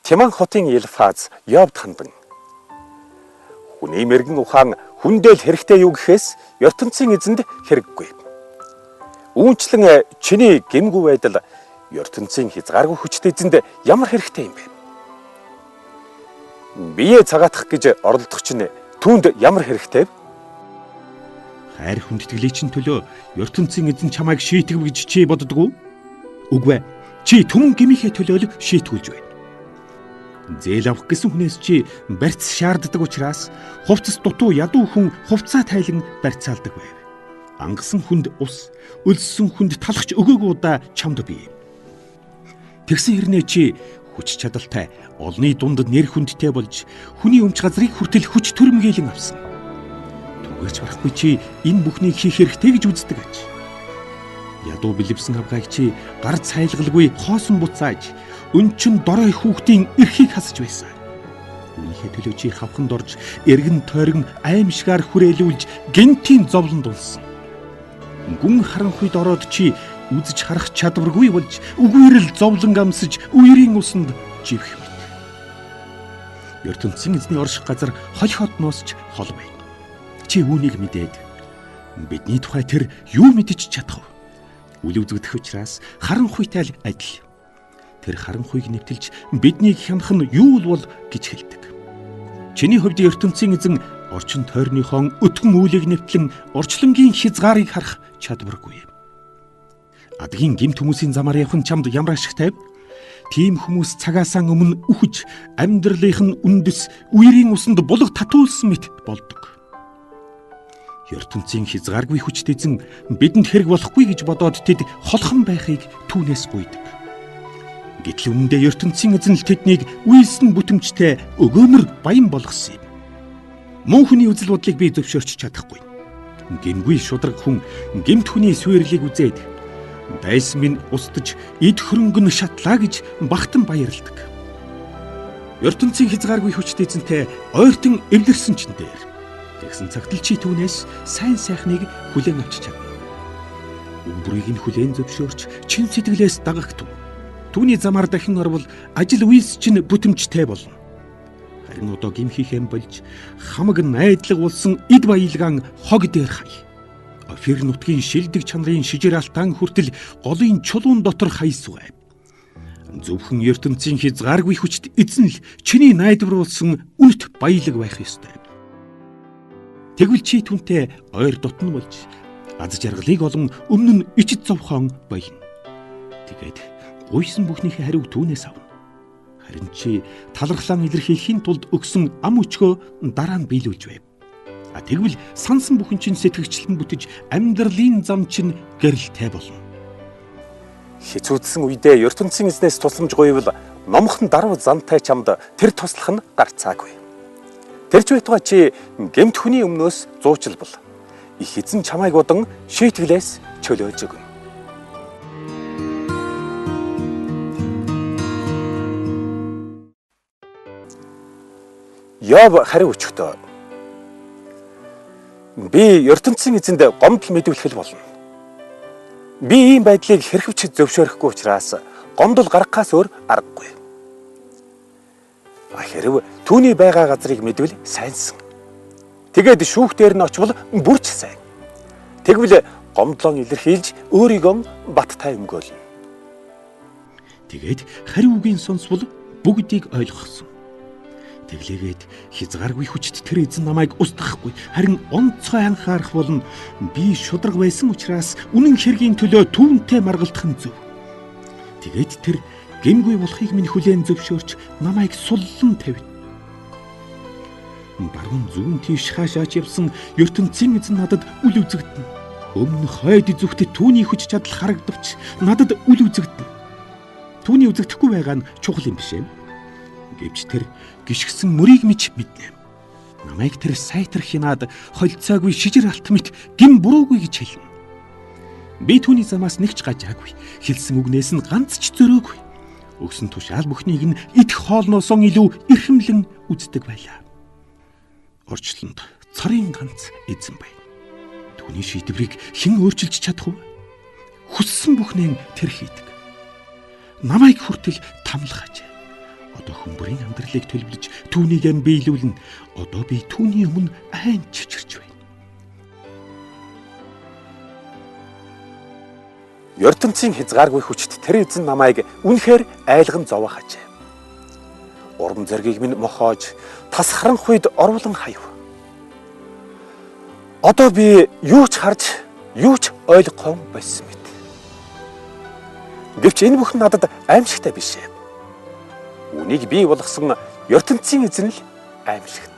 Тиман хотын Элифаз Йовд хандан хүний мэрэгэн ухаан хүндэл хэрэгтэй юу гэхээс ертөнцийн эзэнд хэрэггүй. Үүнчлэн чиний гэмгүй байдал ертөнцийн хязгааргүй хүчтэй эзэнд ямар хэрэгтэй юм бэ? Бие цагаатах гэж оролдох чинь түүнд ямар хэрэгтэй вэ? Хайр хүндэтгэлээ чинь төлөө ертөнцийн эзэн чамайг шийтгв гэж чи боддгоо? Үгүй ээ. Чи түмэн гмийнхээ төлөө л шийтгүүлж байна. Зээл авах гэсэн хүнээс чи барьц шаарддаг учраас хувцас дутуу ядуу хүн хувцаа тайлан барьцаалдаг байв. Ангасан хүнд ус, өлссөн хүнд талахч өгөөгүй удаа чамд бий. Тэгсэн хэрнээ чи хүч чадалтай, олны дунд нэр хүндтэй болж хүний өмч газрыг хүртэл хүч төрөмгийлэн авсан. Түгээрч барахгүй чи энэ бүхнийг хийх хэрэгтэй гэж үздэг аж. Ядуу бэлэвсэн авгааг чи гар цайлгалгүй хоосон буцааж өнчин дорой хүүхдийн эрхийг хасж байсан. Үүнийхээ төлөө чи хавханд орж эргэн тойрон аимшгаар хүрээлүүлж гинтийн зовлонд улсан. Гүн харанхуйд ороод чи үзэж харах чадваргүй болж үгээрэл зовлон амсаж үерийн усанд живэх мэт. ертөнцийн эзний орших газар хол хотноос ч хол байна. Чи үүнийг мэдээд бидний тухай тэр юу мэдэж чадах вэ? Үл үзэгдэх учраас харанхуйтай л адил. Тэр харанхуйг нэвтэлж биднийг хянах нь юу бол гэж хэлдэг. Чиний хувьд ертөнцийн эзэн орчин тойрныхон өтгөн үүлийг нэвтлэн орчлонгийн хязгаарыг харах чадваргүй. Адгийн гэмт хүмүүсийн замаар явах нь чамд ямар ашигтай вэ? Тийм хүмүүс цагаасаа өмнө үхэж амьдралынх нь үндэс үерийн усанд булга татуулсан мэт болдог. ертөнцийн хязгааргүй хүчтэй эзэн бидэнд хэрэг болохгүй гэж бодоод тэд холхон байхыг түүнээс гуйдаг. Гэтэл үнэндээ ертөнцийн эзэн л тэднийг үйлсэн бүтэмжтэй өгөөмөр баян болгосон юм. Мөн хүний үзэл бодлыг би зөвшөөрч чадахгүй. Гэмгүй шудраг хүн гэмт хүний сүэрлийг үзээд дайсан минь устж эд хөрөнгө нь шатлаа гэж багтан баярладаг. ертөнцийн хязгааргүй хүчтэй эзэнтэй ойртон эвлэрсэн чин дээр тэгсэн цагт л чи түүнээс сайн сайхныг хүлээн авч чадна. Үбрийг нь хүлээн зөвшөөрч чин сэтгэлээс дагагтун. Түүний замаар дахин орвол ажил үйлс чинь бүтэмжтэй болно. Харин одоо гимхийхэн болж хамаг найдлага болсон эд баялгаан хог дээр хай. Офир нутгийн шилдэг чанарын шижир алтан хүртэл голын чулуун дотор хайсвэ. Зөвхөн ертөнцийн хязгааргүй хүчт эзэн л чиний найдварлуулсан үнэт баялаг байх ёстой. Тэгвэл чи түнтэй ойр дотн болж аз жаргалыг олон өмнө нь ичид зовхон баяна. Тэгээд гуйсан бүхнийхээ хариуг түүнээс авна. Харин чи талархлаа илэрхийлэхийн тулд өгсөн ам өчгөө дараа нь биелүүлж байв. Тэгвэл сансан бүхэн чинь сэтгэгчлэн бүтэж амьдралын зам чинь гэрэлтэй болно. Хицүүдсэн үедээ ертөнцийн эзнээс тусламж гуйвал номхон даруй зантай чамд тэр туслах нь гарцаагүй. Тэрч байтугай чи гэмт хүний өмнөөс зуучлбал их эзэн чамайг удан шийтгэлээс чөлөөж өгнө. Йов хариу өчгтөө. Би ертөнцийн эзэнд гомдол мэдүүлэх болно. Би ийм байдлыг хэрхэвч зөвшөөрөхгүй учраас гомдол гаргахаас өөр аргагүй. Хэрв түүний байгаа газрыг мэдвэл сайнсан. Тэгээд шүүхтээр нь очвол бүрч сайн. Тэгвэл гомдлон илэрхийлж өөрийгөө баттай өмгөөлнө. Тэгээд хариу үгийн сонсвол бүгдийг ойлгосон. Тэглээгээд хязгааргүй хүчт тэр эзэн намайг устгахгүй харин онцгой анхаарах болно. Би шудраг байсан учраас үнэн хэргийн төлөө түүнтэй маргалдах нь зөв. Тэгээд тэр гэмгүй болохыг минь хүлээн зөвшөөрч намайг суллан тавина. Баруун зүүн тийш хаашаач явсан ертөнцийн эзэн надад үл үзэгдэнэ. Өмнө хойд зүгт түүний хүч чадал харагдавч надад үл үзэгдэнэ. Түүний үзэгдэхгүй байгаа нь чухал юм биш ээ. Гэвч тэр гიშгсэн мөрийг мич мэднэ. Намайг тэр сайтар хинаад холцоогүй шижир алт мэт гим буруугүй гэж хэлнэ. Би түүний замаас нэгч гажаагүй. Хэлсэн үгнээс нь ганц ч зөрөөгүй. Өгсөн тушаал бүхнийг нь идэх хоолноосоо илүү эрхэмлэн үздэг байлаа. Орчлонд царийн ганц эзэн байна. Түүний шийдвэрийг хэн өөрчилж чадах вэ? Хүссэн бүхнээ тэр хийдэг. Намайг хүртэл тамлах аж. Одоо хүмүүрийн амьдралыг төлөвлөж түүнийг биелүүлнэ. Одоо би түүний өмнө айн чичирч байна. ертөнцийн хязгааргүй хүчит тэр эзэн намайг үнэхээр айлган зовоох ажээ. Урам зоригийг минь мохоож тас харанх үед оруулан хаяв. Одоо би юу ч харж, юу ч ойлгохгүй болсон мэт. Гэвч энэ бүхэн надад аимшигтай биш ээ. Үнийг бий болгосон ертөнцийн эзэн л аимшигт.